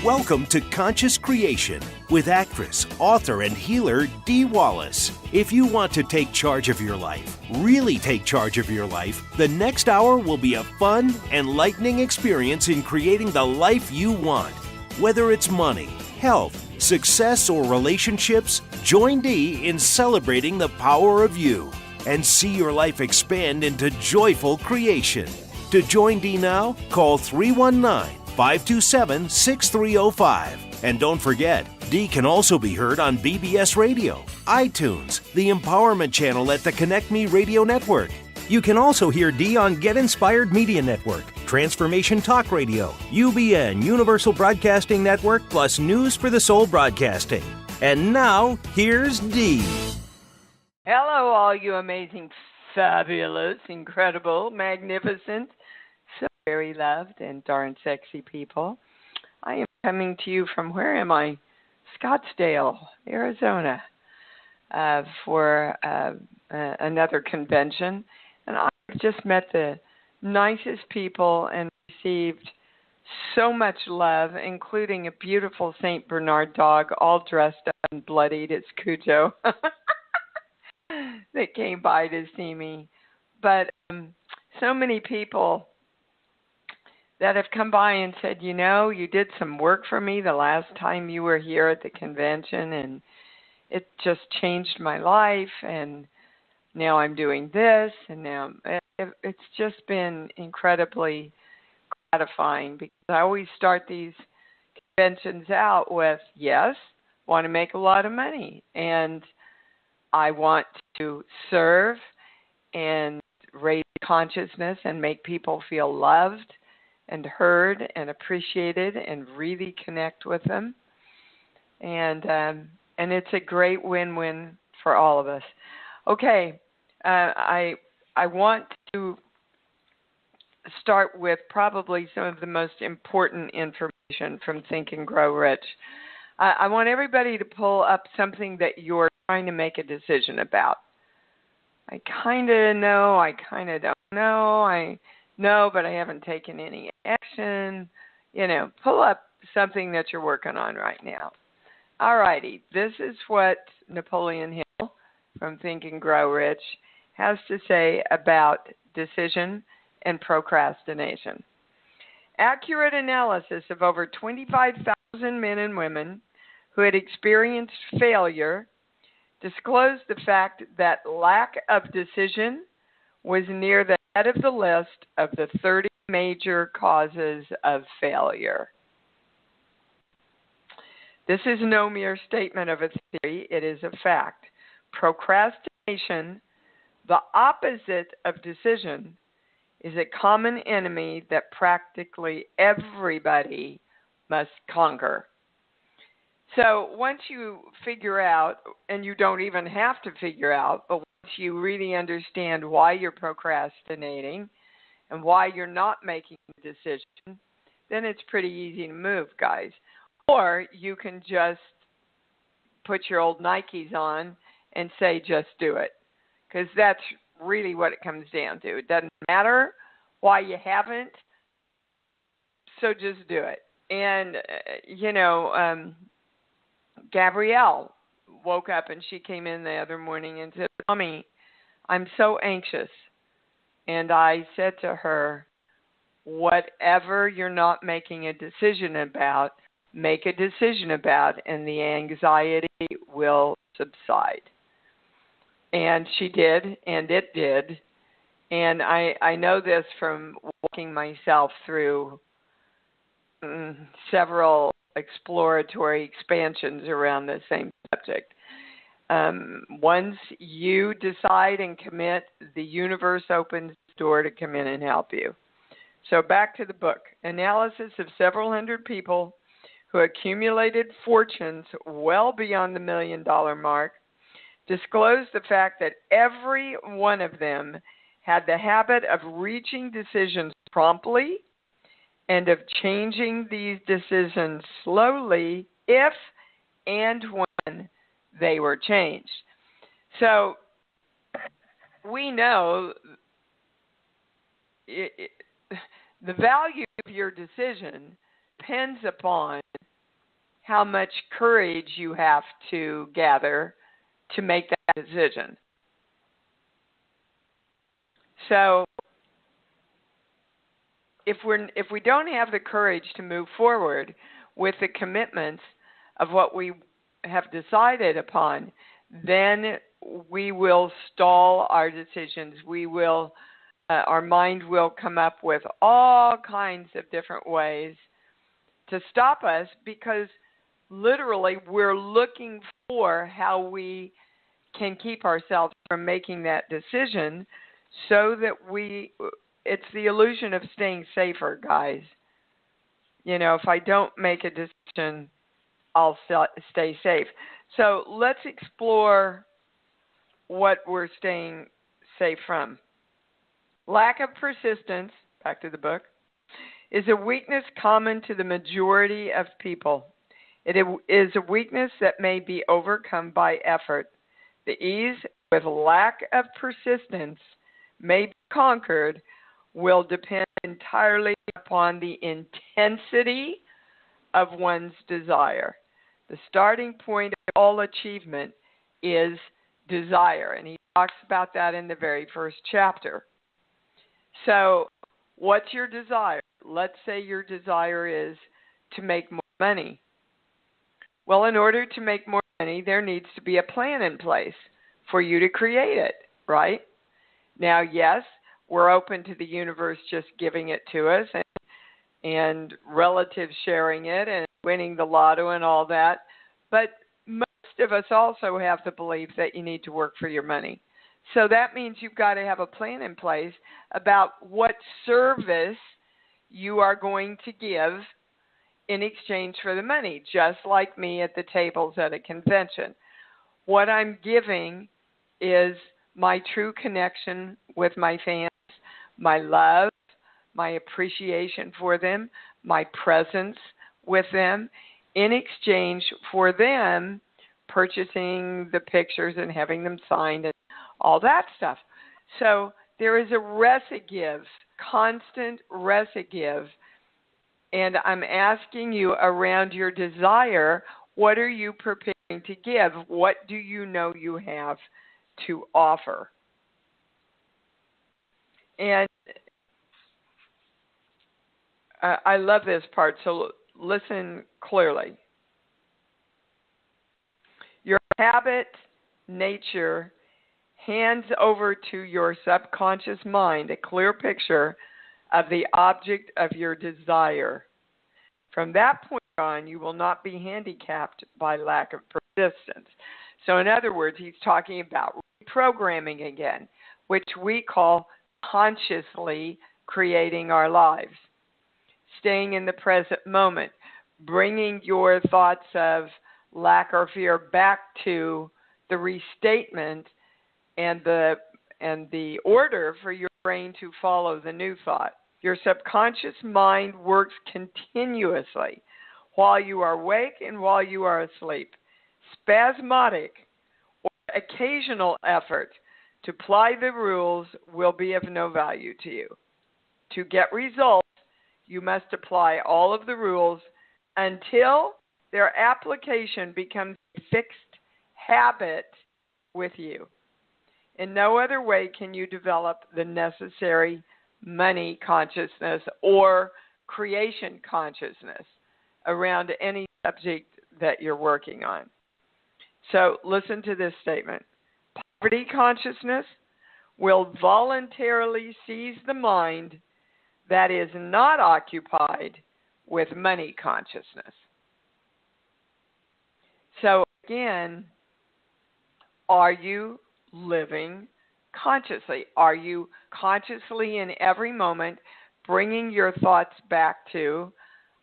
Welcome to Conscious Creation with actress, author, and healer Dee Wallace. If you want to take charge of your life, really take charge of your life, the next hour will be a fun, enlightening experience in creating the life you want. Whether it's money, health, success, or relationships, join Dee in celebrating the power of you and see your life expand into joyful creation. To join Dee now, call 319-527-6305. And don't forget, Dee can also be heard on BBS Radio, iTunes, the Empowerment Channel at the Connect Me Radio Network. You can also hear Dee on Get Inspired Media Network, Transformation Talk Radio, UBN, Universal Broadcasting Network, plus News for the Soul Broadcasting. And now, here's Dee. Hello, all you amazing, fabulous, incredible, magnificent, so very loved and darn sexy people. I am coming to you from, where am I? Scottsdale, Arizona, for another convention. And I've just met the nicest people and received so much love, including a beautiful St. Bernard dog, all dressed up and bloodied. It's Cujo. That came by to see me. But so many people that have come by and said, you know, you did some work for me the last time you were here at the convention, and it just changed my life, and now I'm doing this, and now it's just been incredibly gratifying, because I always start these conventions out with, yes, want to make a lot of money, and I want to serve and raise consciousness and make people feel loved and heard and appreciated and really connect with them. And it's a great win-win for all of us. Okay, I want to start with probably some of the most important information from Think and Grow Rich. I want everybody to pull up something that you're trying to make a decision about. I kind of know, I kind of don't know, I know, but I haven't taken any action. You know, pull up something that you're working on right now. All righty, this is what Napoleon Hill from Think and Grow Rich has to say about decision and procrastination. Accurate analysis of over 25,000 men and women who had experienced failure disclosed the fact that lack of decision was near the head of the list of the 30 major causes of failure. This is no mere statement of a theory, it is a fact. Procrastination, the opposite of decision, is a common enemy that practically everybody must conquer. So once you figure out, and you don't even have to figure out, but once you really understand why you're procrastinating and why you're not making a decision, then it's pretty easy to move, guys. Or you can just put your old Nikes on and say, just do it. Because that's really what it comes down to. It doesn't matter why you haven't, so just do it. And, Gabrielle woke up and she came in the other morning and said, Mommy, I'm so anxious. And I said to her, whatever you're not making a decision about, make a decision about, and the anxiety will subside. And she did, and it did. And I know this from walking myself through several exploratory expansions around the same subject. Once you decide and commit, the universe opens the door to come in and help you. So back to the book. Analysis of several hundred people who accumulated fortunes well beyond the $1 million mark disclosed the fact that every one of them had the habit of reaching decisions promptly and of changing these decisions slowly if and when they were changed. So we know the value of your decision depends upon how much courage you have to gather to make that decision. So if we don't have the courage to move forward with the commitments of what we have decided upon, then we will stall our decisions. We will, our mind will come up with all kinds of different ways to stop us, because literally we're looking for how we can keep ourselves from making that decision, so that it's the illusion of staying safer, guys. You know, if I don't make a decision, I'll stay safe. So let's explore what we're staying safe from. Lack of persistence, back to the book, is a weakness common to the majority of people. It is a weakness that may be overcome by effort. The ease with lack of persistence may be conquered will depend entirely upon the intensity of one's desire. The starting point of all achievement is desire, and he talks about that in the very first chapter. So, what's your desire? Let's say your desire is to make more money. Well, in order to make more money, there needs to be a plan in place for you to create it, right? Now, yes, we're open to the universe just giving it to us, and relatives sharing it and winning the lotto and all that. But most of us also have the belief that you need to work for your money. So that means you've got to have a plan in place about what service you are going to give in exchange for the money, just like me at the tables at a convention. What I'm giving is my true connection with my fans, my love, my appreciation for them, my presence with them, in exchange for them purchasing the pictures and having them signed and all that stuff. So there is a recigive, constant recigive. And I'm asking you, around your desire, what are you preparing to give? What do you know you have to offer? And I love this part, so listen clearly. Your habit nature hands over to your subconscious mind a clear picture of the object of your desire. From that point on, you will not be handicapped by lack of persistence. So in other words, he's talking about reprogramming again, which we call consciously creating our lives. Staying in the present moment, bringing your thoughts of lack or fear back to the restatement and the order for your brain to follow the new thought. Your subconscious mind works continuously while you are awake and while you are asleep. Spasmodic or occasional effort to apply the rules will be of no value to you. To get results, you must apply all of the rules until their application becomes a fixed habit with you. In no other way can you develop the necessary money consciousness or creation consciousness around any subject that you're working on. So listen to this statement. Poverty consciousness will voluntarily seize the mind that is not occupied with money consciousness. So again, are you living consciously? Are you consciously in every moment bringing your thoughts back to,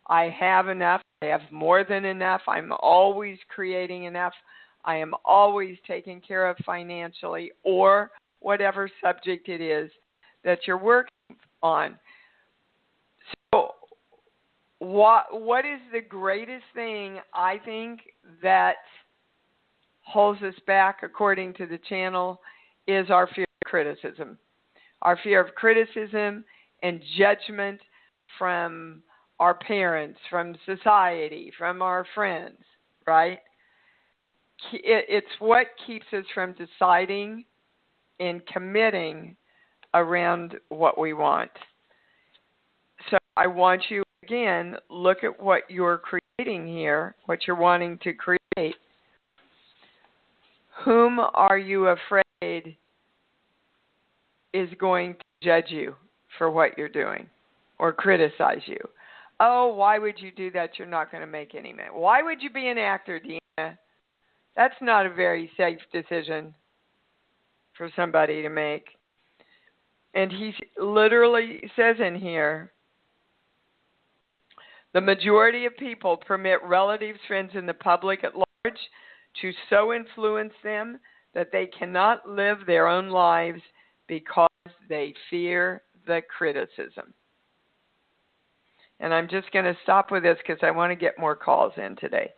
I have enough, I have more than enough, I'm always creating enough, I am always taken care of financially, or whatever subject it is that you're working on. So what is the greatest thing, I think, that holds us back, according to the channel, is our fear of criticism. Our fear of criticism and judgment from our parents, from society, from our friends, right? It's what keeps us from deciding and committing around what we want. So I want you, again, look at what you're creating here, what you're wanting to create. Whom are you afraid is going to judge you for what you're doing or criticize you? Oh, why would you do that? You're not going to make any money. Why would you be an actor, Deanna? That's not a very safe decision for somebody to make. And he literally says in here, the majority of people permit relatives, friends, and the public at large to so influence them that they cannot live their own lives because they fear the criticism. And I'm just going to stop with this because I want to get more calls in today.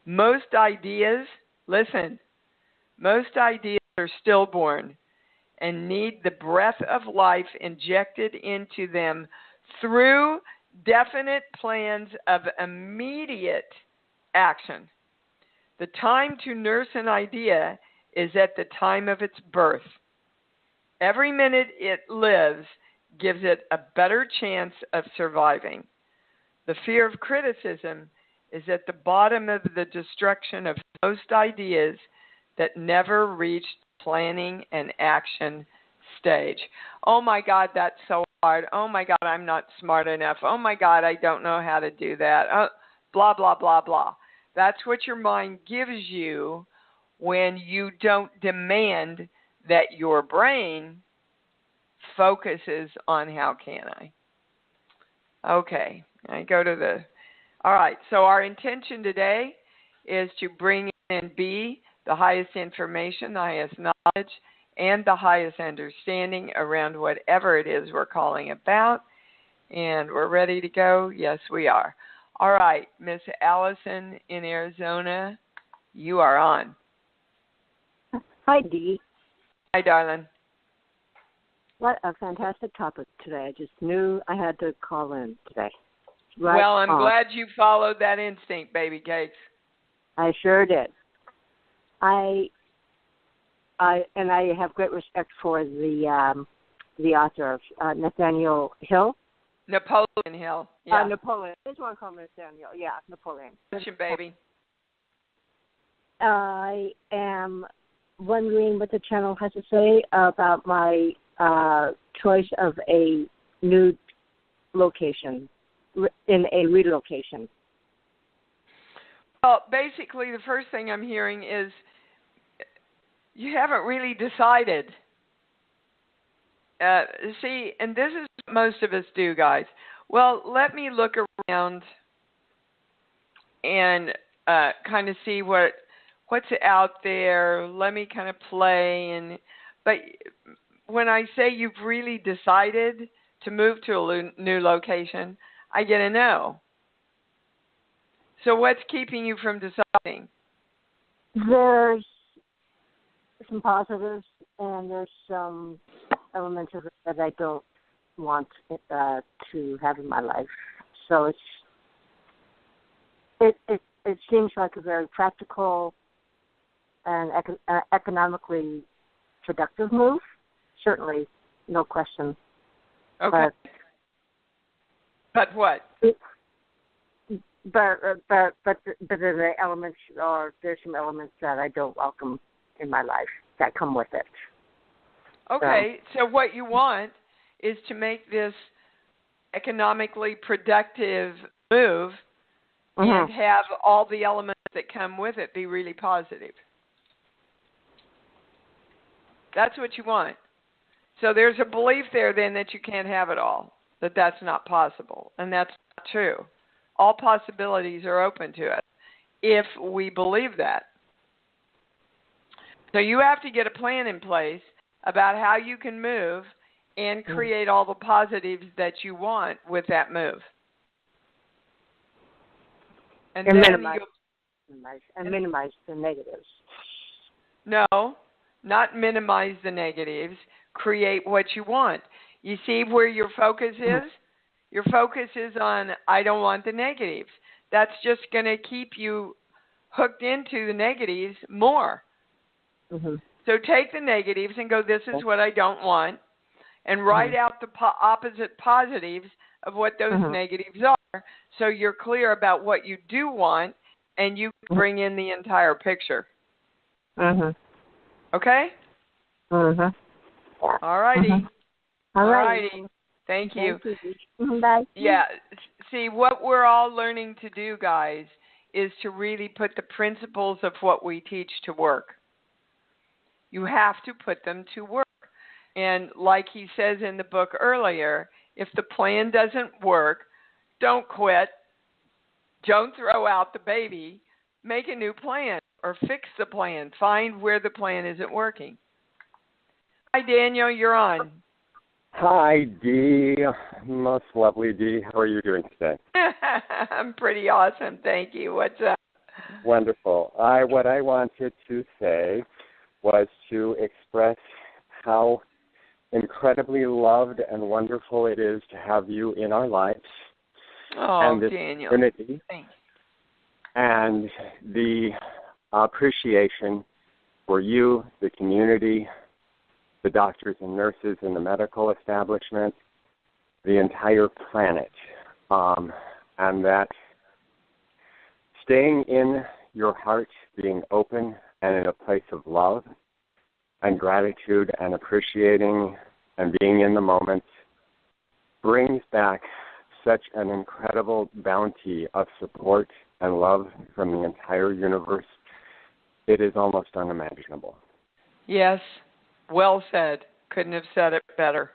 Most ideas, listen, most ideas are stillborn and need the breath of life injected into them through definite plans of immediate action. The time to nurse an idea is at the time of its birth. Every minute it lives gives it a better chance of surviving. The fear of criticism is at the bottom of the destruction of most ideas that never reach planning and action stage. Oh my God, that's so hard. Oh my God, I'm not smart enough. Oh my God, I don't know how to do that. Blah, blah, blah, blah. That's what your mind gives you when you don't demand that your brain focuses on how can I. Okay, I go to the, all right, so our intention today is to bring in and be the highest information, the highest knowledge, and the highest understanding around whatever it is we're calling about. And we're ready to go? Yes, we are. All right, Miss Allison in Arizona, you are on. Hi, Dee. Hi, darling. What a fantastic topic today. I just knew I had to call in today. Right well, I'm on. glad you followed that instinct, baby cakes. I sure did. I have great respect for the author of Nathaniel Hill. Napoleon Hill. Yeah. Napoleon. I just want to call him Nathaniel. Yeah, Napoleon. Listen, baby. I am wondering what the channel has to say about my choice of a new location, in a relocation. Well, basically, the first thing I'm hearing is you haven't really decided. See, and this is what most of us do, guys. Well, let me look around and kind of see what's out there. Let me kind of play. But when I say you've really decided to move to a new location, I get a no. So what's keeping you from deciding? There's some positives, and there's some elements of it that I don't want to have in my life. So it seems like a very practical and economically productive move. Certainly, no question. Okay. But what? But the elements there's some elements that I don't welcome in my life that come with it. Okay, so what you want is to make this economically productive move and have all the elements that come with it be really positive. That's what you want. So there's a belief there then that you can't have it all, that that's not possible, and that's not true. All possibilities are open to us if we believe that. So you have to get a plan in place about how you can move and create all the positives that you want with that move. And then minimize the negatives. No, not minimize the negatives. Create what you want. You see where your focus is? Your focus is on, I don't want the negatives. That's just going to keep you hooked into the negatives more. Mm-hmm. So take the negatives and go, this is what I don't want, and write out the opposite positives of what those negatives are, so you're clear about what you do want, and you bring in the entire picture. Okay? All righty. All righty. Thank you. Bye. Yeah. See, what we're all learning to do, guys, is to really put the principles of what we teach to work. You have to put them to work. And like he says in the book earlier, if the plan doesn't work, don't quit. Don't throw out the baby. Make a new plan or fix the plan. Find where the plan isn't working. Hi, Daniel. You're on. Hi, Dee. Most lovely Dee. How are you doing today? I'm pretty awesome. Thank you. What's up? Wonderful. What I wanted to say was to express how incredibly loved and wonderful it is to have you in our lives. Oh, and this Daniel. community, thanks. and the appreciation for you, the community, the doctors and nurses in the medical establishment, the entire planet, and that staying in your heart, being open and in a place of love and gratitude and appreciating and being in the moment brings back such an incredible bounty of support and love from the entire universe. It is almost unimaginable. Yes, well said. Couldn't have said it better.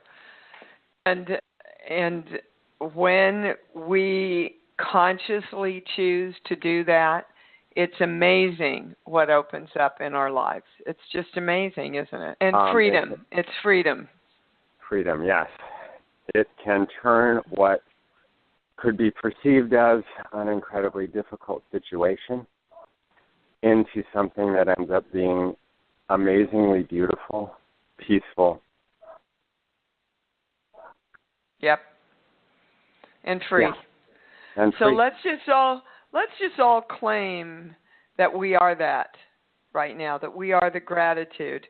And when we consciously choose to do that, it's amazing what opens up in our lives. It's just amazing, isn't it? And freedom. It's freedom. Freedom, yes. It can turn what could be perceived as an incredibly difficult situation into something that ends up being amazingly beautiful, peaceful. Yep. And free. Yeah. And so free. let's just all claim that we are that right now, that we are the gratitude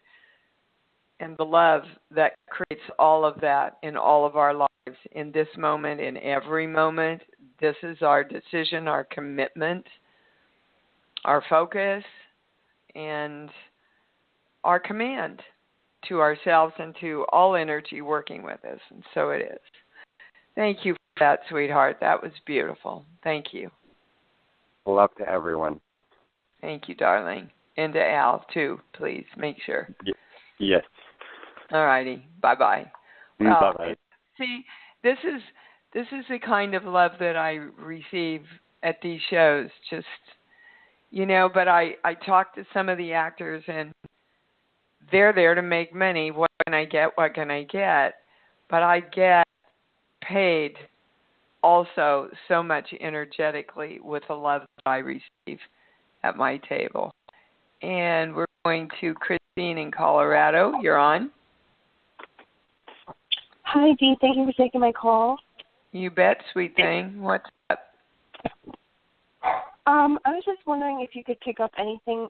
and the love that creates all of that in all of our lives, in this moment, in every moment. This is our decision, our commitment, our focus, and our command to ourselves and to all energy working with us. And so it is. Thank you for that, sweetheart. That was beautiful. Thank you. Love to everyone. Thank you, darling. And to Al, too, please. Make sure. Yes. All righty. Bye-bye. Well, bye-bye. See, this is the kind of love that I receive at these shows. Just, but I talk to some of the actors, and they're there to make money. What can I get? What can I get? But I get paid also so much energetically with the love that I receive at my table. And we're going to Christine in Colorado. You're on. Hi, Dee. Thank you for taking my call. You bet, sweet thing. What's up? I was just wondering if you could pick up anything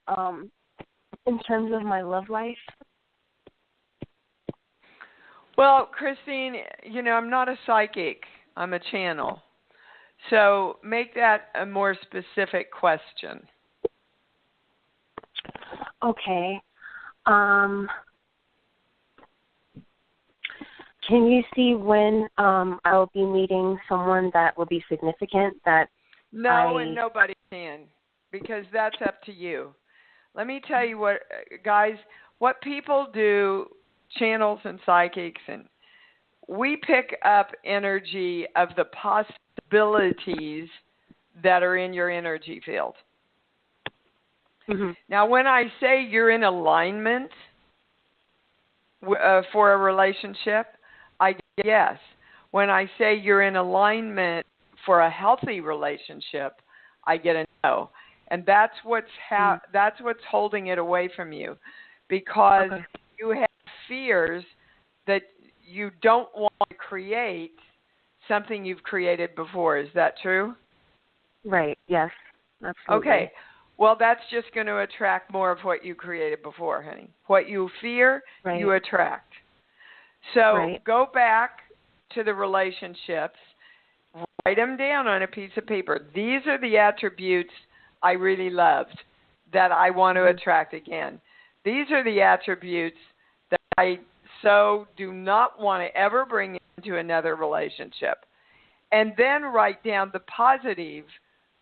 in terms of my love life. Well, Christine, I'm not a psychic. I'm a channel. So make that a more specific question. Okay. Can you see when I'll be meeting someone that will be significant? And nobody can, because that's up to you. Let me tell you what, guys, what people do, channels and psychics, and we pick up energy of the possibilities that are in your energy field. Mm-hmm. Now, when I say you're in alignment for a relationship, I get yes. When I say you're in alignment for a healthy relationship, I get a no. And that's what's holding it away from you, because you have fears that you don't want to create, something you've created before. Is that true? Right. Yes. Absolutely. Okay. Well, that's just going to attract more of what you created before, honey. What you fear, Right. you attract. So Right. go back to the relationships. Write them down on a piece of paper. These are the attributes I really loved that I want to attract again. These are the attributes that I so do not want to ever bring into another relationship. And then write down the positive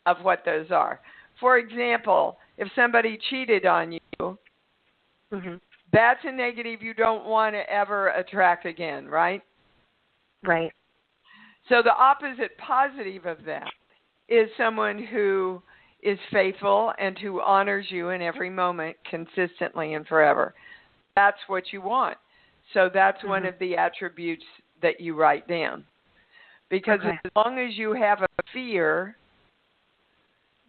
of what those are. For example, if somebody cheated on you, that's a negative you don't want to ever attract again, right? Right. So the opposite positive of that is someone who is faithful and who honors you in every moment consistently and forever. That's what you want. So that's one of the attributes that you write down. Because as long as you have a fear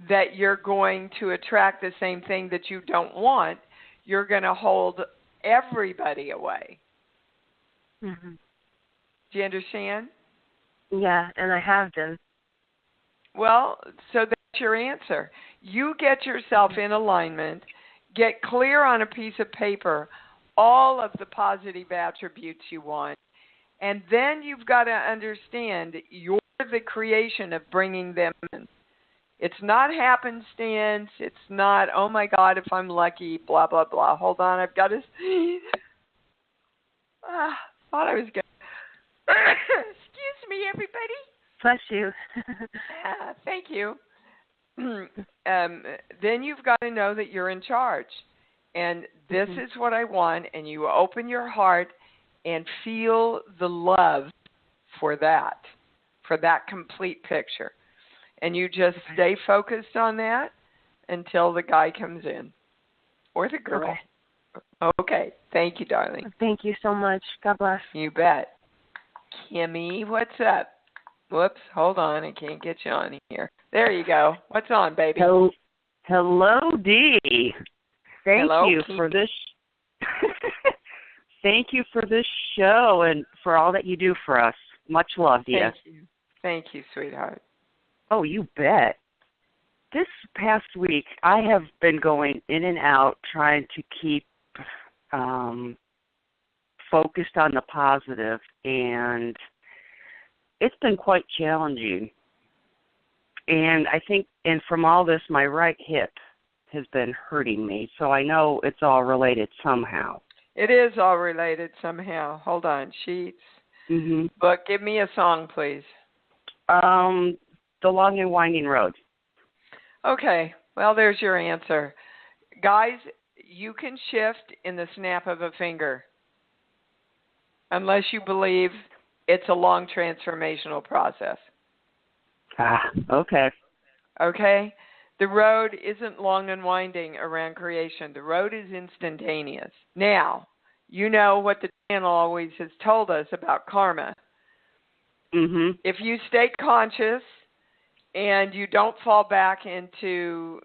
that you're going to attract the same thing that you don't want, you're going to hold everybody away. Do you understand? Yeah, and I have been. Well, so that's your answer. You get yourself in alignment, get clear on a piece of paper all of the positive attributes you want, and then you've got to understand you're the creation of bringing them in. It's not happenstance. It's not, oh, my God, if I'm lucky, blah, blah, blah. Hold on, I've got to see. Thought I was going to. Excuse me, everybody. Bless you. Thank you. Then you've got to know that you're in charge. And this is what I want. And you open your heart and feel the love for that complete picture. And you just stay focused on that until the guy comes in. Or the girl. Okay. Thank you, darling. Thank you so much. God bless. You bet. Kimmy, what's up? Whoops, hold on. I can't get you on here. There you go. What's on, baby? Hello, Dee. Thank you for this. Thank you for this show and for all that you do for us. Much love, dear. Thank you. Thank you, sweetheart. Oh, you bet. This past week, I have been going in and out trying to keep focused on the positive, and it's been quite challenging. And I think, and from all this, my right hip has been hurting me, so I know it's all related somehow. It is all related somehow. Hold on, sheets. But give me a song, please. The Long and Winding Road. Okay, well, there's your answer. Guys, you can shift in the snap of a finger unless you believe it's a long transformational process. Okay. Okay? The road isn't long and winding around creation. The road is instantaneous. Now, you know what the channel always has told us about karma. If you stay conscious and you don't fall back into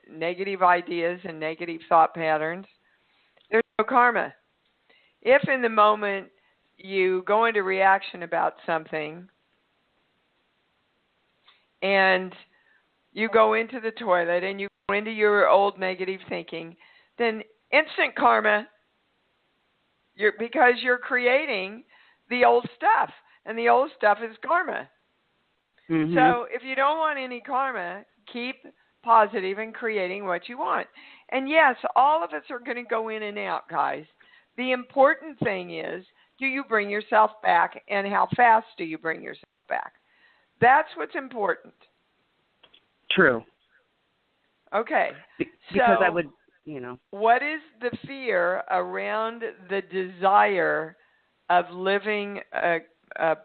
negative ideas and negative thought patterns, there's no karma. If in the moment you go into reaction about something and you go into the toilet and you go into your old negative thinking, then instant karma, because you're creating the old stuff, and the old stuff is karma. So if you don't want any karma, keep positive and creating what you want. And yes, all of us are going to go in and out, guys. The important thing is, do you bring yourself back, and how fast do you bring yourself back? That's what's important. True. Okay. Because so I would, what is the fear around the desire of living a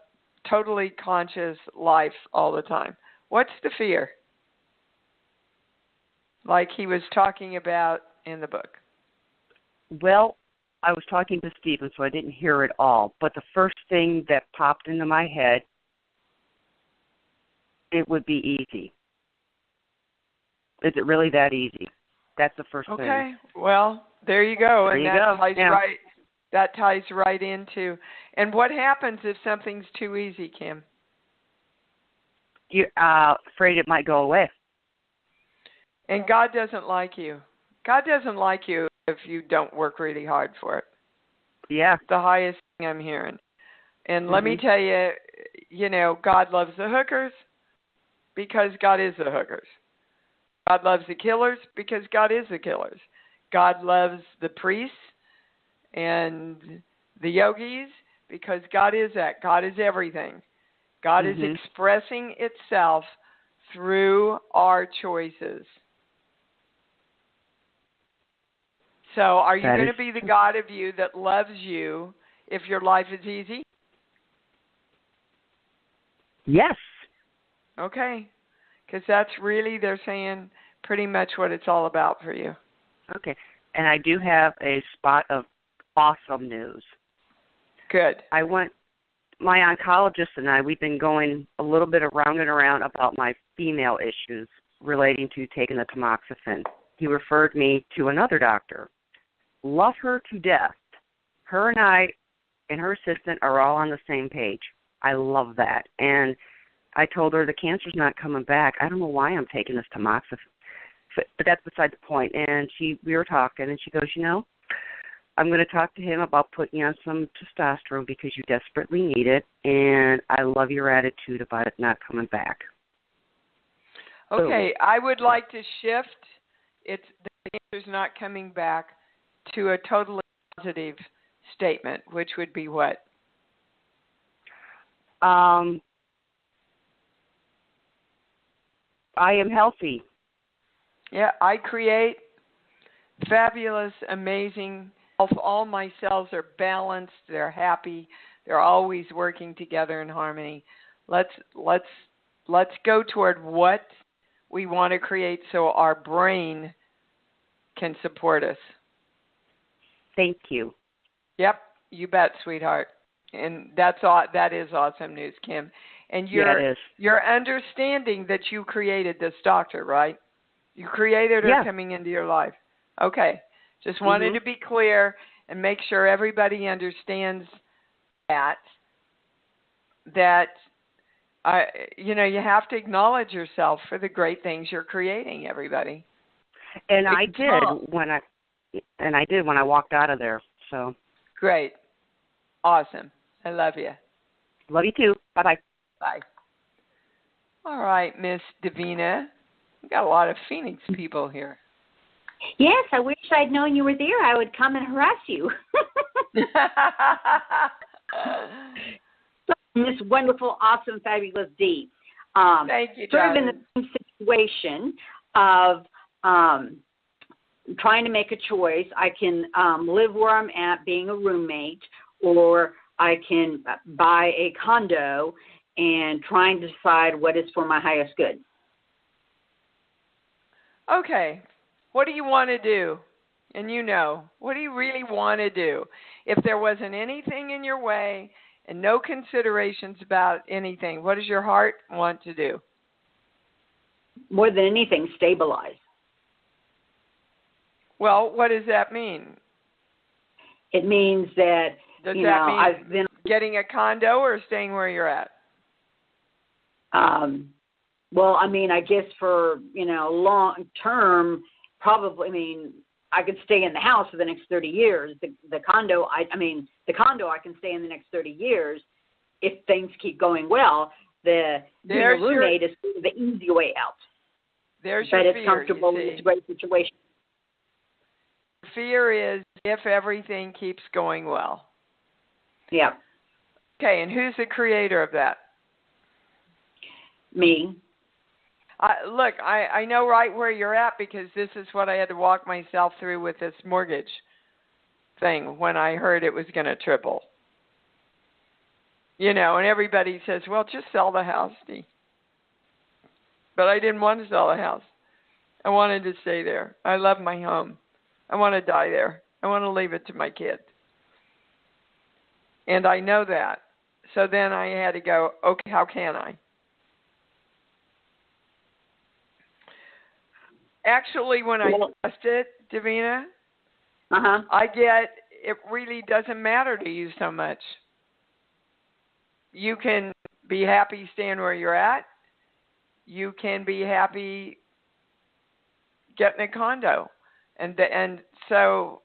totally conscious life all the time? What's the fear? Like he was talking about in the book. Well, I was talking to Stephen, so I didn't hear it all. But the first thing that popped into my head, it would be easy. Is it really that easy? That's the first thing. Okay. Well, there you go. There and you that go. ties Yeah. right. That ties right into. And what happens if something's too easy, Kim? you're afraid it might go away. And God doesn't like you. God doesn't like you if you don't work really hard for it. Yeah. The highest thing I'm hearing. And let me tell you, God loves the hookers because God is the hookers. God loves the killers because God is the killers. God loves the priests and the yogis because God is that. God is everything. God is expressing itself through our choices. So are you going to be the God of you that loves you if your life is easy? Yes. Okay. Because that's really, they're saying, pretty much what it's all about for you. Okay. And I do have a spot of awesome news. Good. My oncologist and I, we've been going a little bit around and around about my female issues relating to taking the tamoxifen. He referred me to another doctor. Love her to death. Her and I and her assistant are all on the same page. I love that. And I told her the cancer's not coming back. I don't know why I'm taking this tamoxifen. But that's beside the point. And we were talking, and she goes, I'm going to talk to him about putting you on some testosterone because you desperately need it, and I love your attitude about it not coming back. Okay, I would like to shift the cancer's not coming back to a totally positive statement, which would be what? I am healthy. Yeah, I create fabulous, amazing health. All my cells are balanced. They're happy. They're always working together in harmony. Let's go toward what we want to create so our brain can support us. Thank you. Yep, you bet, sweetheart. And that is awesome news, Kim. And you're understanding that you created this doctor, right? You created her coming into your life. Okay. Just wanted to be clear and make sure everybody understands that you have to acknowledge yourself for the great things you're creating, everybody. And I did when I walked out of there. So great. Awesome. I love you. Love you too. Bye-bye. Bye. All right, Miss Davina. We've got a lot of Phoenix people here. Yes, I wish I'd known you were there. I would come and harass you. This wonderful, awesome, fabulous Dee. Thank you, sort of in the same situation of trying to make a choice. I can live where I'm at, being a roommate, or I can buy a condo and trying to decide what is for my highest good. Okay. What do you want to do? And what do you really want to do? If there wasn't anything in your way and no considerations about anything, what does your heart want to do? More than anything, stabilize. Well, what does that mean? It means that, mean I've been getting a condo or staying where you're at? Well, I guess for, long term, probably, I could stay in the house for the next 30 years. The condo, I can stay in the next 30 years if things keep going well. Being a roommate is the easy way out. There's your fear. But it's comfortable. It's a great situation. Fear is if everything keeps going well. Yeah. Okay, and who's the creator of that? Me. Look, I know right where you're at because this is what I had to walk myself through with this mortgage thing when I heard it was going to triple. And everybody says, well, just sell the house, Dee. But I didn't want to sell the house. I wanted to stay there. I love my home. I want to die there. I want to leave it to my kids. And I know that. So then I had to go, okay, how can I? Actually, when I test it, Davina, it really doesn't matter to you so much. You can be happy staying where you're at. you can be happy getting a condo. And so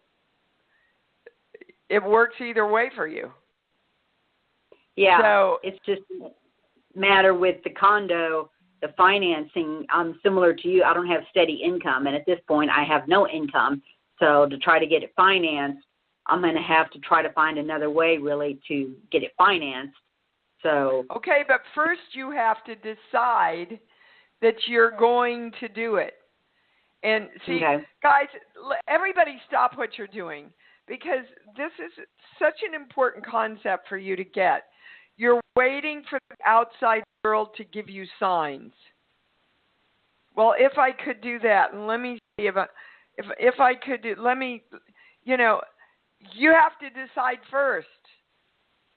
it works either way for you. Yeah, so, it's just a matter with the condo, the financing. I'm similar to you. I don't have steady income, and at this point I have no income. So to try to get it financed, I'm going to have to try to find another way really to get it financed. So okay, but first you have to decide that you're going to do it. And see, guys, everybody stop what you're doing, because this is such an important concept for you to get. You're waiting for the outside world to give you signs. Well, if I could do that, and let me see if I could do, let me, you know, you have to decide first.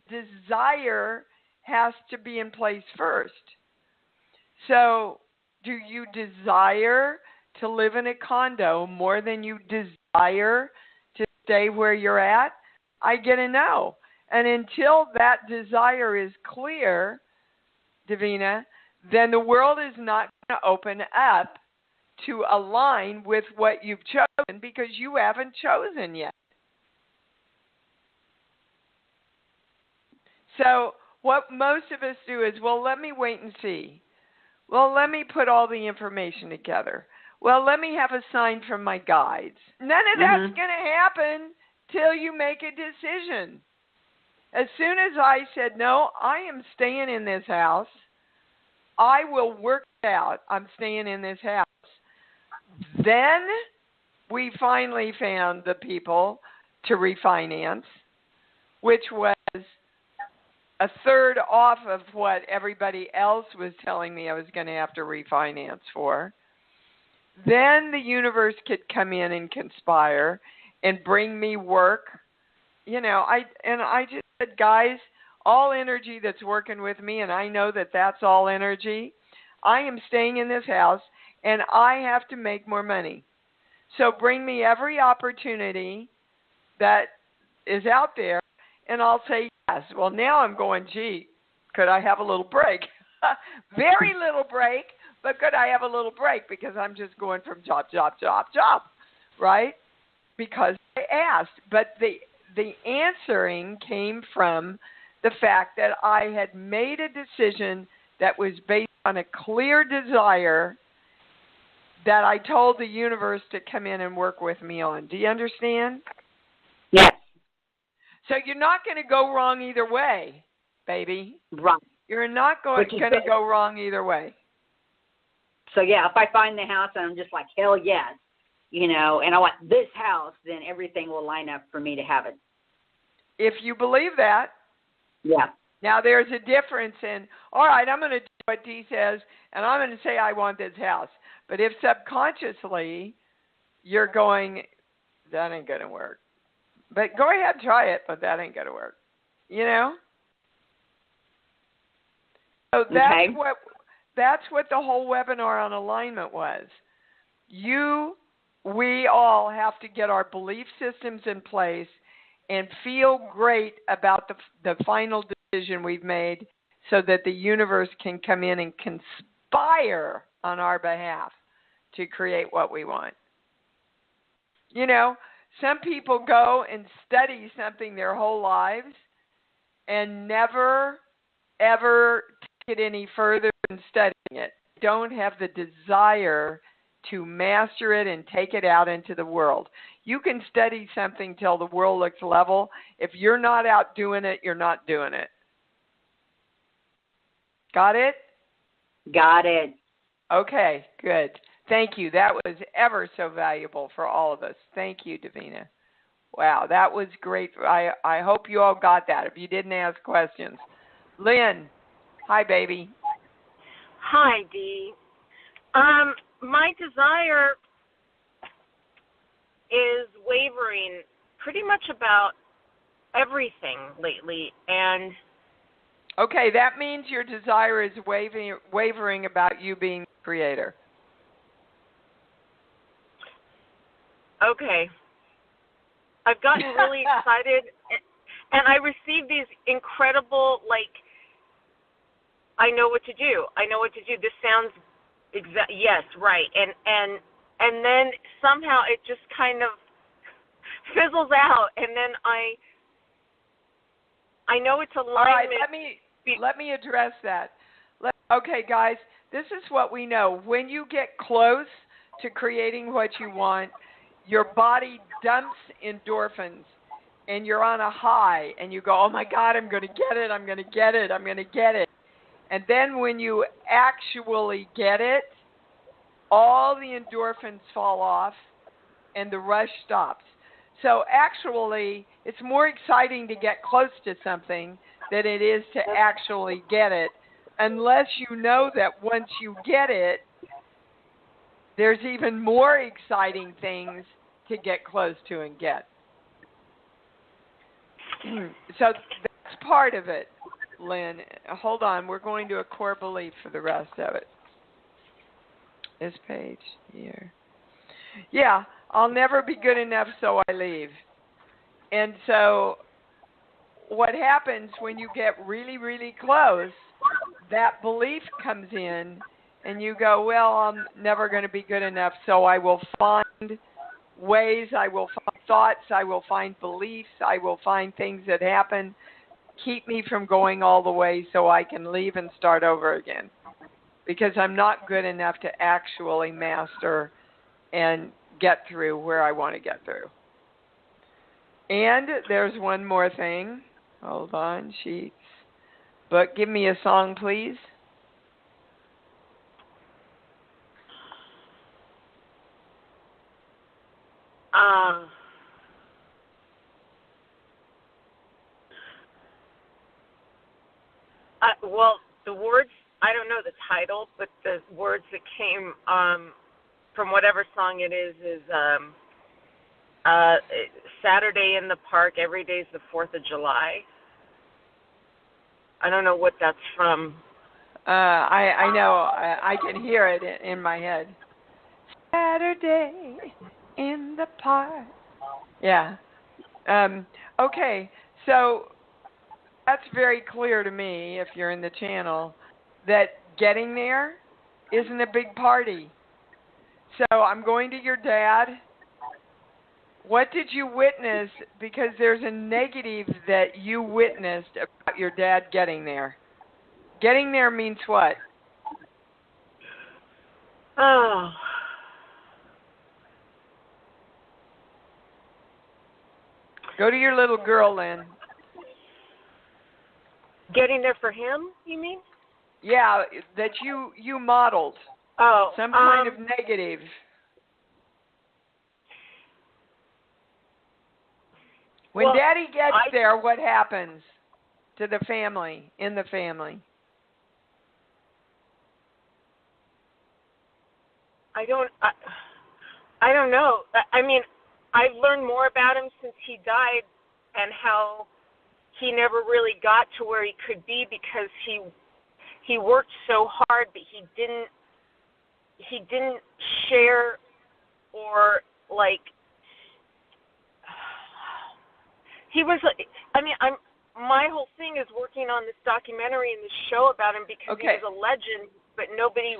Desire has to be in place first. So, do you desire to live in a condo more than you desire to stay where you're at? I get a no. And until that desire is clear, Davina, then the world is not going to open up to align with what you've chosen, because you haven't chosen yet. So what most of us do is, well, let me wait and see. Well, let me put all the information together. Well, let me have a sign from my guides. None of that's going to happen till you make a decision. As soon as I said, no, I am staying in this house, I will work it out. I'm staying in this house. Then we finally found the people to refinance, which was a third off of what everybody else was telling me I was going to have to refinance for. Then the universe could come in and conspire and bring me work. You know, I just said, guys, all energy that's working with me, and I know that that's all energy, I am staying in this house, and I have to make more money. So bring me every opportunity that is out there, and I'll say yes. Well, now I'm going, gee, could I have a little break? Very little break, but could I have a little break? Because I'm just going from job, right? Because I asked. But the answering came from the fact that I had made a decision that was based on a clear desire that I told the universe to come in and work with me on. Do you understand? Yes. So you're not going to go wrong either way, baby. Right. You're not going to go wrong either way. So, yeah, if I find the house and I'm just like, hell yes, you know, and I want this house, then everything will line up for me to have it. If you believe that. Yeah. Now, there's a difference in, all right, I'm going to do what Dee says, and I'm going to say I want this house. But if subconsciously you're going, that ain't going to work. But go ahead, try it, but that ain't going to work. You know? So that's what the whole webinar on alignment was. We all have to get our belief systems in place and feel great about the final decision we've made, so that the universe can come in and conspire on our behalf to create what we want. You know, some people go and study something their whole lives and never, ever take it any further than studying it. Don't have the desire to master it and take it out into the world. You can study something till the world looks level. If you're not out doing it, you're not doing it. Got it? Got it. Okay, good. Thank you. That was ever so valuable for all of us. Thank you, Davina. Wow, that was great. I hope you all got that. If you didn't ask questions. Lynn, hi, baby. Hi, Dee. My desire is wavering pretty much about everything lately, and okay, that means your desire is wavering about you being the creator. Okay. I've gotten really excited, and I received these incredible, I know what to do. I know what to do. This sounds Yes, right. And then somehow it just kind of fizzles out, and then I know it's alignment. All right, let me address that. Okay, guys, this is what we know. When you get close to creating what you want, your body dumps endorphins, and you're on a high, and you go, oh, my God, I'm going to get it, I'm going to get it, I'm going to get it. And then when you actually get it, all the endorphins fall off, and the rush stops. So actually, it's more exciting to get close to something than it is to actually get it, unless you know that once you get it, there's even more exciting things to get close to and get. So that's part of it, Lynn. Hold on. We're going to a core belief for the rest of it. This page here. Yeah, I'll never be good enough, so I leave. And so what happens when you get really, really close, that belief comes in, and you go, well, I'm never going to be good enough, so I will find ways, I will find thoughts, I will find beliefs, I will find things that happen, keep me from going all the way so I can leave and start over again. Because I'm not good enough to actually master and get through where I want to get through. And there's one more thing. Hold on, sheets. But give me a song, please. Well, the words, I don't know the title, but the words that came from whatever song it is Saturday in the Park, every day's the 4th of July. I don't know what that's from. I know. I can hear it in my head. Saturday in the park. Yeah. Okay, so that's very clear to me, if you're in the channel, that getting there isn't a big party. So I'm going to your dad. What did you witness? Because there's a negative that you witnessed about your dad getting there. Getting there means what? Oh. Go to your little girl, Lynn. Getting there for him, you mean? Yeah, that you modeled. Oh. Some kind of negative. When Daddy gets there, what happens to the family, in the family? I don't know. I mean, I've learned more about him since he died, and how he never really got to where he could be because he worked so hard, but he didn't share, or like, he was, I mean, my whole thing is working on this documentary and this show about him because he was a legend, but nobody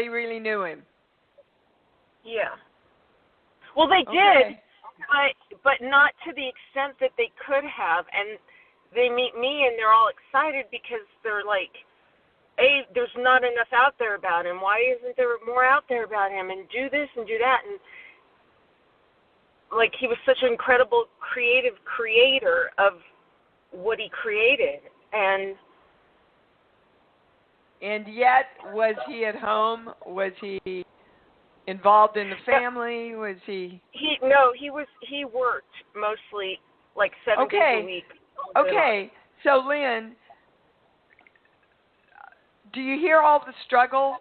really knew him. Yeah. Well, they did, but not to the extent that they could have. And they meet me and they're all excited because they're like, hey, there's not enough out there about him. Why isn't there more out there about him? And do this and do that. And like, he was such an incredible creator of what he created. And yet, was he at home? Was he involved in the family? Was he? He worked mostly like 7 days a week. Okay. So, Lynn, do you hear all the struggle?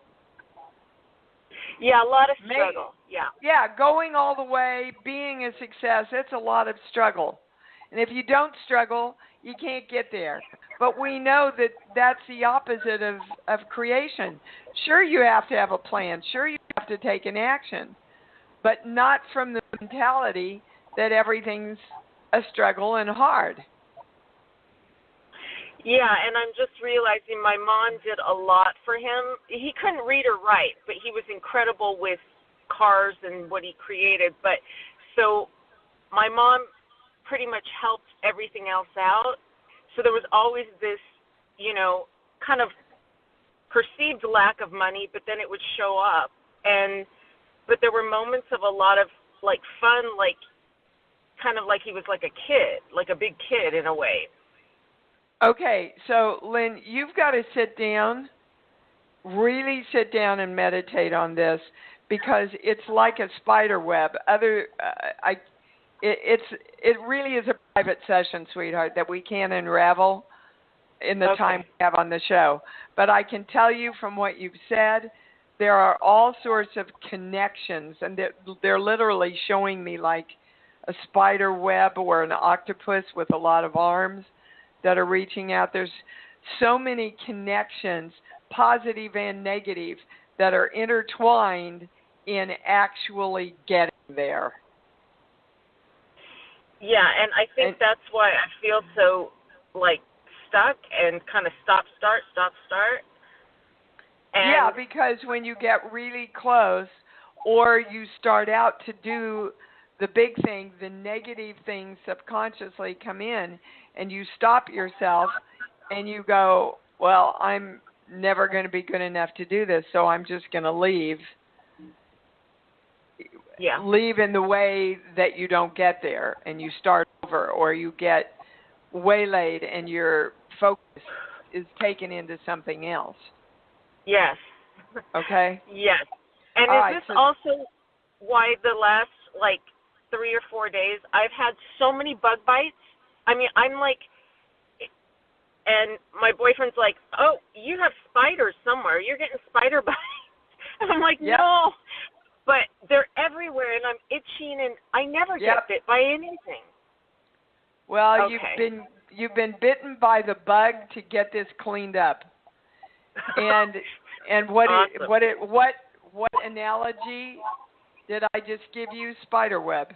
Yeah, a lot of struggle. Yeah, going all the way, being a success, it's a lot of struggle. And if you don't struggle, you can't get there. But we know that that's the opposite of creation. Sure, you have to have a plan. Sure, you have to take an action. But not from the mentality that everything's a struggle and hard. Yeah, and I'm just realizing my mom did a lot for him. He couldn't read or write, but he was incredible with cars and what he created. But so my mom pretty much helped everything else out. So there was always this, kind of perceived lack of money, but then it would show up. But there were moments of a lot of like fun, like kind of like he was like a kid, like a big kid in a way. Okay, so Lynn, you've got to really sit down and meditate on this, because it's like a spider web. It really is a private session, sweetheart, that we can't unravel in the time we have on the show. But I can tell you from what you've said, there are all sorts of connections, and they're literally showing me like a spider web or an octopus with a lot of arms that are reaching out. There's so many connections, positive and negative, that are intertwined in actually getting there. Yeah, and I think that's why I feel so like stuck and kind of stop, start. And yeah, because when you get really close, or you start out to do the big thing, the negative things subconsciously come in, and you stop yourself and you go, well, I'm never going to be good enough to do this, so I'm just going to leave. Yeah. Leave in the way that you don't get there, and you start over, or you get waylaid and your focus is taken into something else. Yes. Okay? Yes. And is this also why the last, 3 or 4 days, I've had so many bug bites? I mean, I'm like, and my boyfriend's like, oh, you have spiders somewhere. You're getting spider bites. And I'm like, no. But they're everywhere, and I'm itching, and I never get bit by anything. Well, you've been bitten by the bug to get this cleaned up. And what analogy did I just give you? Spider web.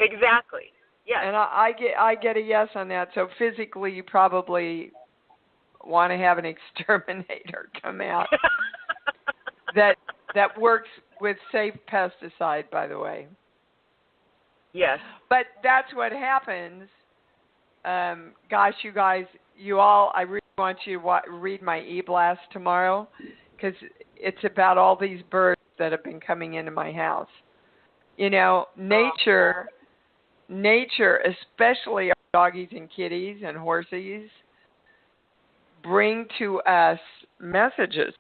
Exactly. Yes. And I get a yes on that. So physically, you probably want to have an exterminator come out that works with safe pesticide, by the way. Yes. But that's what happens. Gosh, you guys, I really want you to read my e-blast tomorrow, because it's about all these birds that have been coming into my house. Nature, especially our doggies and kitties and horsies, bring to us messages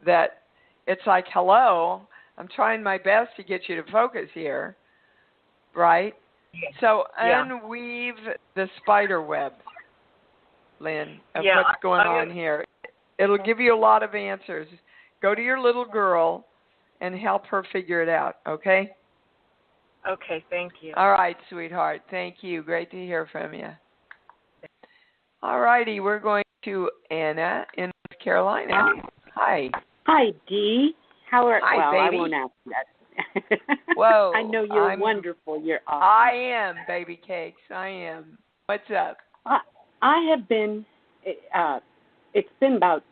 that it's like, hello, I'm trying my best to get you to focus here, right? So unweave the spider web, Lynn, of what's going on here. It'll give you a lot of answers. Go to your little girl and help her figure it out, okay? Okay, thank you. All right, sweetheart. Thank you. Great to hear from you. All righty, we're going to Anna in North Carolina. Hi. Hi, Dee. Hi, baby. I won't ask that. Whoa. I know you're wonderful. You're awesome. I am, baby cakes. I am. What's up? I have been, it's been about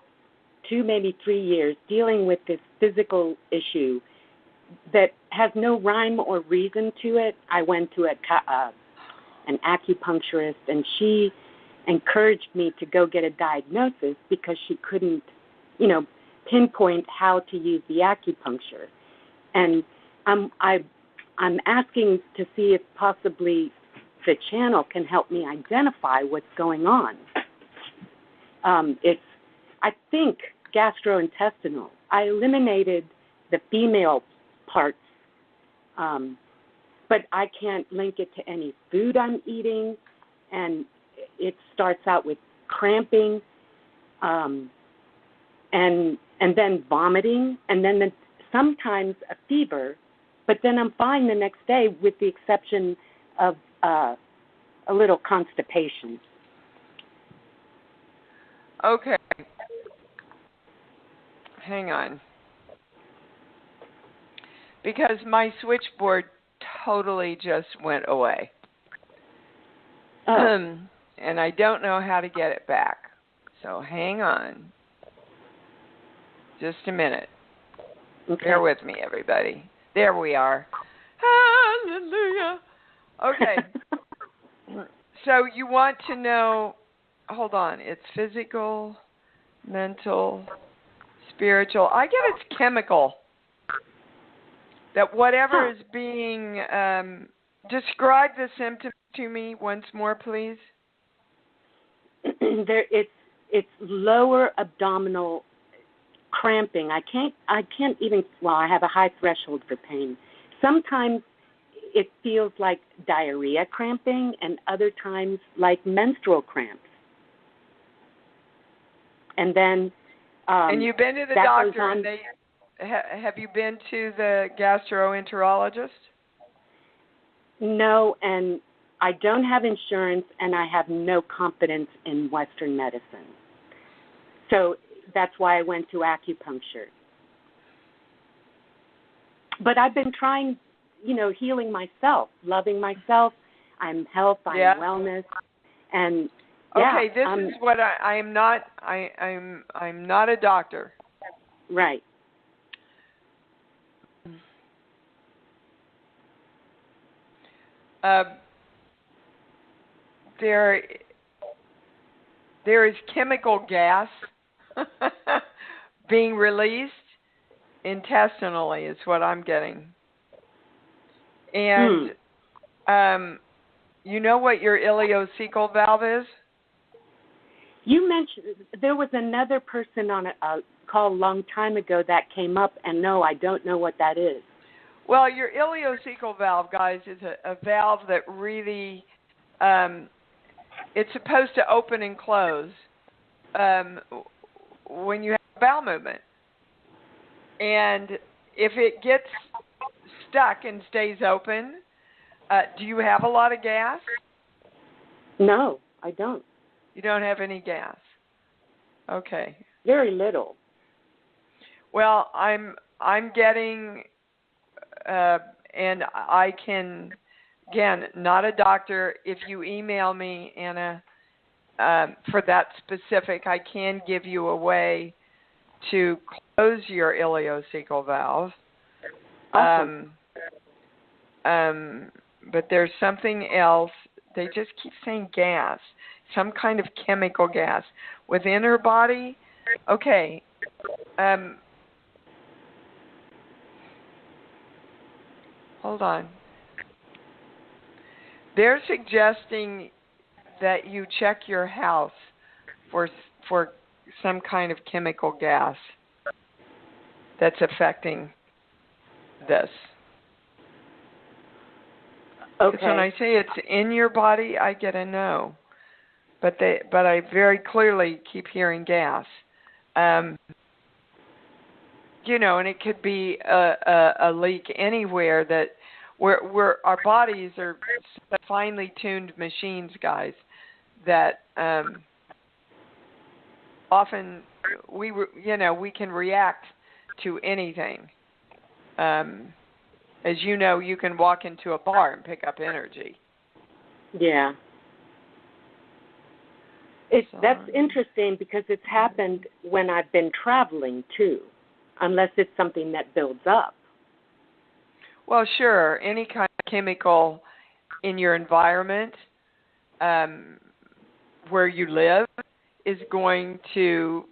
2, maybe 3 years dealing with this physical issue that has no rhyme or reason to it. I went to an acupuncturist, and she encouraged me to go get a diagnosis because she couldn't, pinpoint how to use the acupuncture. And I'm asking to see if possibly the channel can help me identify what's going on. It's, I think, gastrointestinal. I eliminated the female parts, but I can't link it to any food I'm eating, and it starts out with cramping, and then vomiting, and then sometimes a fever, but then I'm fine the next day with the exception of a little constipation. Okay. Hang on. Because my switchboard totally just went away. Oh. and I don't know how to get it back. So hang on. Just a minute. Okay. Bear with me, everybody. There we are. Hallelujah. Okay. So you want to know, hold on, it's physical, mental, spiritual. I get it's chemical. That whatever is being, describe the symptoms to me once more, please. It's lower abdominal cramping. I can't even, well, I have a high threshold for pain. Sometimes it feels like diarrhea cramping, and other times like menstrual cramps. And then and you've been to the doctor, and they have you been to the gastroenterologist? No, and I don't have insurance, and I have no confidence in Western medicine. So that's why I went to acupuncture. But I've been trying, healing myself, loving myself. I'm health, I'm wellness, and okay. This is what I am not. I'm not a doctor. Right. There is chemical gas being released intestinally is what I'm getting. And you know what your ileocecal valve is? You mentioned there was another person on a call a long time ago that came up, and no, I don't know what that is. Well, your ileocecal valve, guys, is a valve that really, it's supposed to open and close when you have a bowel movement. And if it gets stuck and stays open, do you have a lot of gas? No, I don't. You don't have any gas. Okay. Very little. Well, I'm getting, and I can, again, not a doctor. If you email me, Anna, for that specific, I can give you a way to close your ileocecal valve. Awesome. But there's something else. They just keep saying gas, some kind of chemical gas within her body. Okay. Hold on. They're suggesting that you check your house for some kind of chemical gas that's affecting this. Okay. When I say it's in your body, I get a no. But I very clearly keep hearing gas. And it could be a leak anywhere that where our bodies are finely tuned machines, guys, that often we can react to anything. As you know, you can walk into a bar and pick up energy. Yeah. That's interesting because it's happened when I've been traveling too, unless it's something that builds up. Well, sure. Any kind of chemical in your environment where you live is going to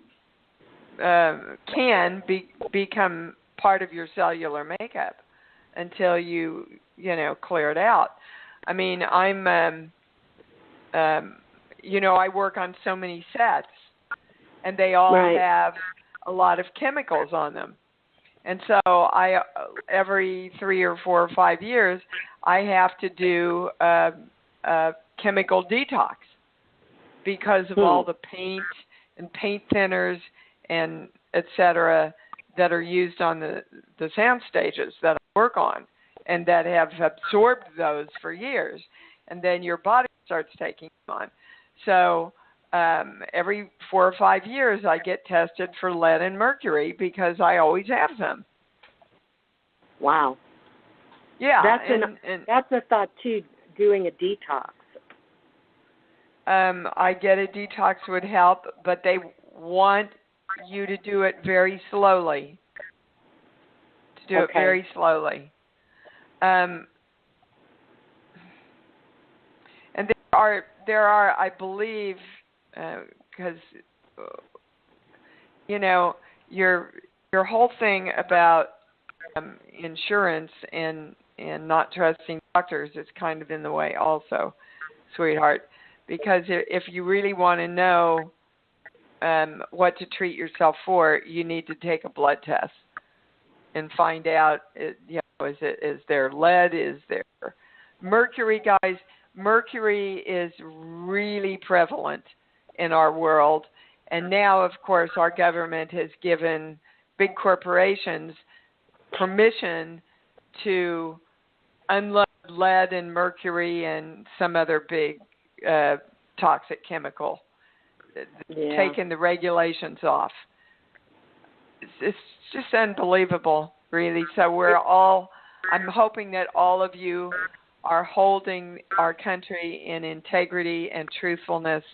become part of your cellular makeup until you clear it out. I mean, I work on so many sets, and they all have a lot of chemicals on them. And so I every 3 or 4 or 5 years, I have to do a chemical detox because of all the paint and paint thinners and et cetera that are used on the sound stages that I work on and that have absorbed those for years. And then your body starts taking them on. So every 4 or 5 years, I get tested for lead and mercury because I always have them. Wow. Yeah. That's a thought, too, doing a detox. I get a detox would help, but they want you to do it very slowly. To do it very slowly. And there are, I believe, because your whole thing about insurance and not trusting doctors is kind of in the way also, sweetheart. Because if you really want to know what to treat yourself for, you need to take a blood test and find out, is there lead, is there mercury, guys? Mercury is really prevalent in our world. And now, of course, our government has given big corporations permission to unload lead and mercury and some other big toxic chemical, taking the regulations off. It's just unbelievable, really. So I'm hoping that all of you are holding our country in integrity and truthfulness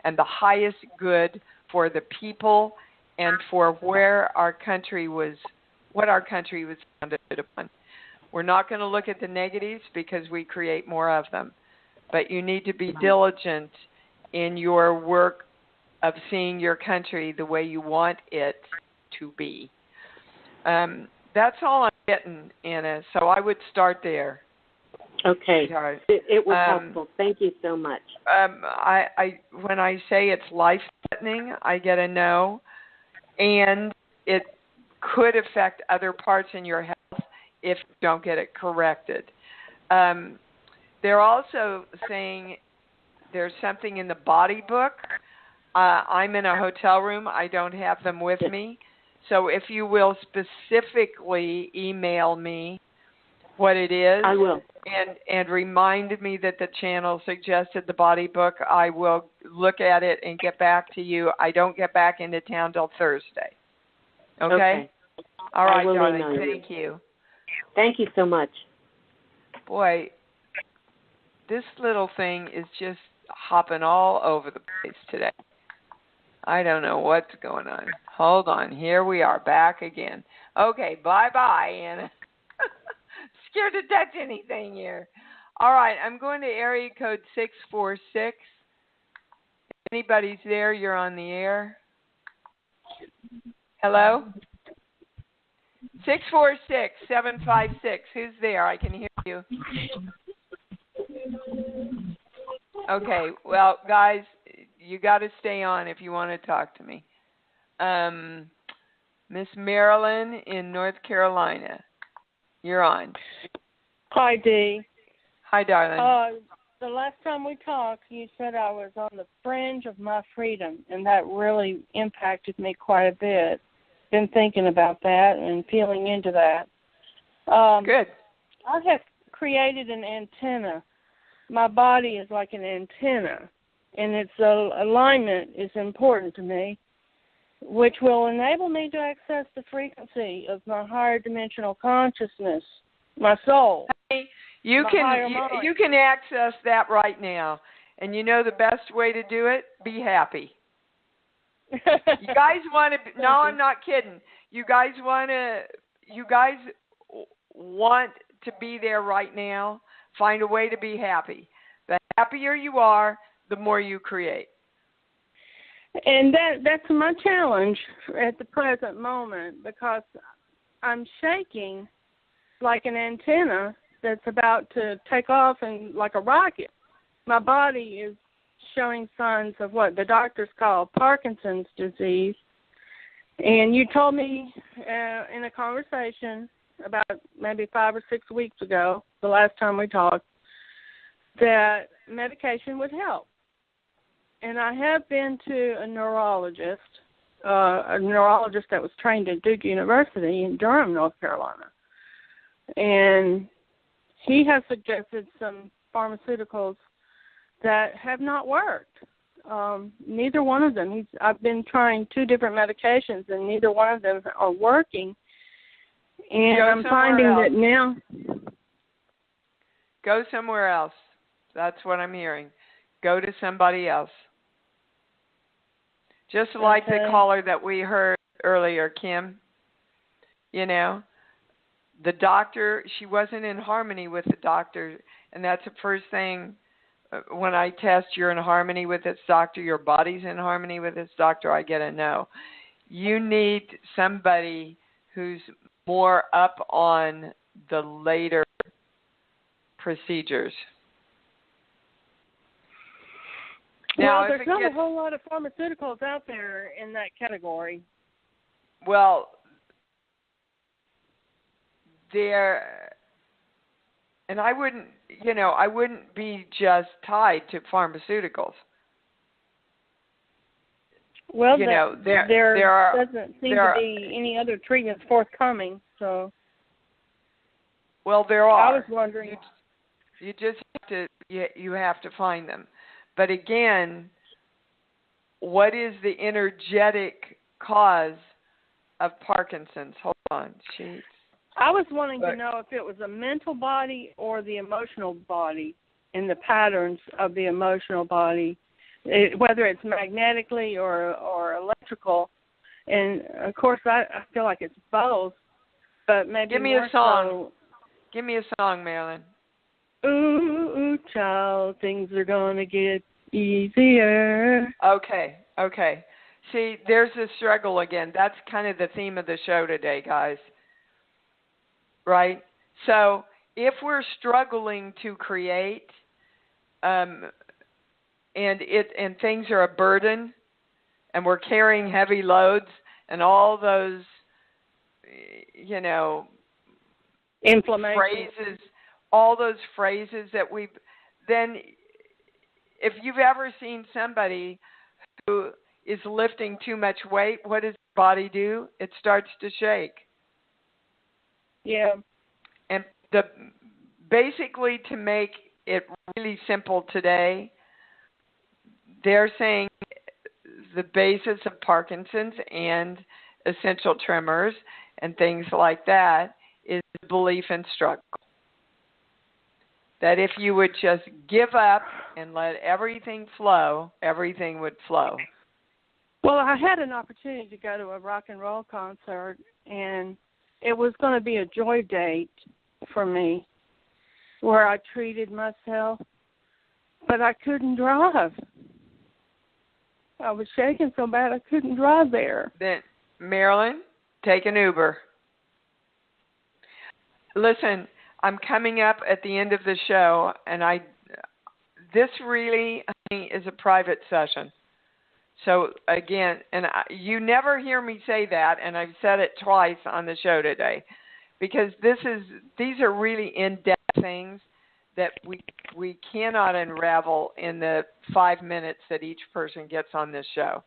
and the highest good for the people and for what our country was founded upon. We're not going to look at the negatives because we create more of them. But you need to be diligent in your work of seeing your country the way you want it to be. That's all I'm getting, Anna. So I would start there. Okay. It was helpful. Thank you so much. When I say it's life-threatening, I get a no. And it could affect other parts in your health if you don't get it corrected. They're also saying there's something in the body book. I'm in a hotel room. I don't have them with me. So if you will specifically email me what it is. I will. And remind me that the channel suggested the body book, I will look at it and get back to you. I don't get back into town till Thursday. Okay? All right, darling. Thank you. Thank you so much. Boy, this little thing is just hopping all over the place today. I don't know what's going on. Hold on. Here we are back again. Okay, bye-bye, Anna. Scared to touch anything here. All right, I'm going to area code 646. If anybody's there, you're on the air. Hello? 646-756. Who's there? I can hear you. Okay, well, guys, you got to stay on if you want to talk to me. Miss Marilyn in North Carolina, you're on. Hi, Dee. Hi, darling. The last time we talked, you said I was on the fringe of my freedom, and that really impacted me quite a bit. Been thinking about that and feeling into that. Good. I have created an antenna. My body is like an antenna, and its alignment is important to me, which will enable me to access the frequency of my higher dimensional consciousness, my soul. Hey, you can access that right now. And you know the best way to do it? Be happy. You guys want to? No, I'm not kidding. You guys want to be there right now. Find a way to be happy. The happier you are, the more you create. And that's my challenge at the present moment, because I'm shaking like an antenna that's about to take off and like a rocket. My body is showing signs of what the doctors call Parkinson's disease. And you told me in a conversation about maybe 5 or 6 weeks ago, the last time we talked, that medication would help. And I have been to a neurologist that was trained at Duke University in Durham, North Carolina. And he has suggested some pharmaceuticals that have not worked. Neither one of them. I've been trying 2 different medications, and neither one of them are working. And I'm finding that now. Go somewhere else. That's what I'm hearing. Go to somebody else. Just like the caller that we heard earlier, Kim. You know, the doctor, she wasn't in harmony with the doctor, and that's the first thing when I test you're in harmony with this doctor, your body's in harmony with this doctor, I get a no. You need somebody who's more up on the later procedures. Well, there's not a whole lot of pharmaceuticals out there in that category. Well, there, and I wouldn't be just tied to pharmaceuticals. Well, there doesn't seem to be any other treatments forthcoming. So, well, there are. I was wondering. You just have to find them. But again, what is the energetic cause of Parkinson's? Hold on, sheets. I was wanting to know if it was a mental body or the emotional body and the patterns of the emotional body, whether it's magnetically or electrical. And, of course, I feel like it's both, but maybe Give me a song. Give me a song, Marilyn. Ooh, child, things are going to get easier. Okay. See, there's the struggle again. That's kind of the theme of the show today, guys. Right? So if we're struggling to create and things are a burden and we're carrying heavy loads and all those, inflammation phrases, all those phrases that then if you've ever seen somebody who is lifting too much weight, what does the body do? It starts to shake. Yeah. And basically to make it really simple today, they're saying the basis of Parkinson's and essential tremors and things like that is belief in struggle. That if you would just give up and let everything flow, everything would flow. Well, I had an opportunity to go to a rock and roll concert, and it was going to be a joy date for me where I treated myself, but I couldn't drive. I was shaking so bad I couldn't drive there. Then, Marilyn, take an Uber. Listen, I'm coming up at the end of the show, and this really is a private session. So, again, you never hear me say that, and I've said it twice on the show today, because these are really in-depth things that we cannot unravel in the 5 minutes that each person gets on this show.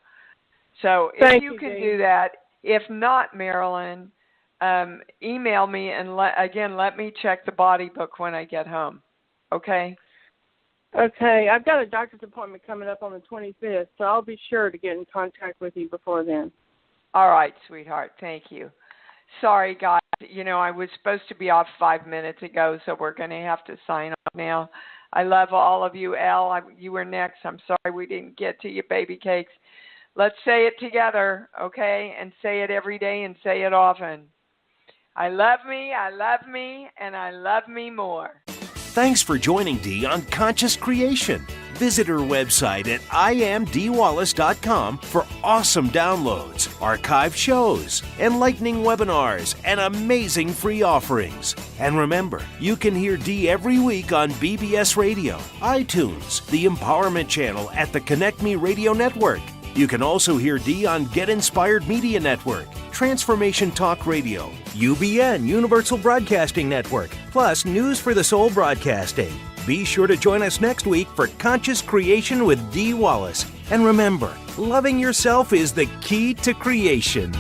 So if you can do that, if not, Marilyn, email me and let me check the body book when I get home. Okay? Okay. I've got a doctor's appointment coming up on the 25th, so I'll be sure to get in contact with you before then. All right, sweetheart. Thank you. Sorry, guys. I was supposed to be off 5 minutes ago, so we're going to have to sign off now. I love all of you. Elle, you were next. I'm sorry we didn't get to you, baby cakes. Let's say it together, okay? And say it every day and say it often. I love me, and I love me more. Thanks for joining Dee on Conscious Creation. Visit her website at imdwallace.com for awesome downloads, archived shows, enlightening webinars, and amazing free offerings. And remember, you can hear Dee every week on BBS Radio, iTunes, the Empowerment Channel at the Connect Me Radio Network. You can also hear Dee on Get Inspired Media Network, Transformation Talk Radio, UBN Universal Broadcasting Network, plus News for the Soul Broadcasting. Be sure to join us next week for Conscious Creation with Dee Wallace. And remember, loving yourself is the key to creation.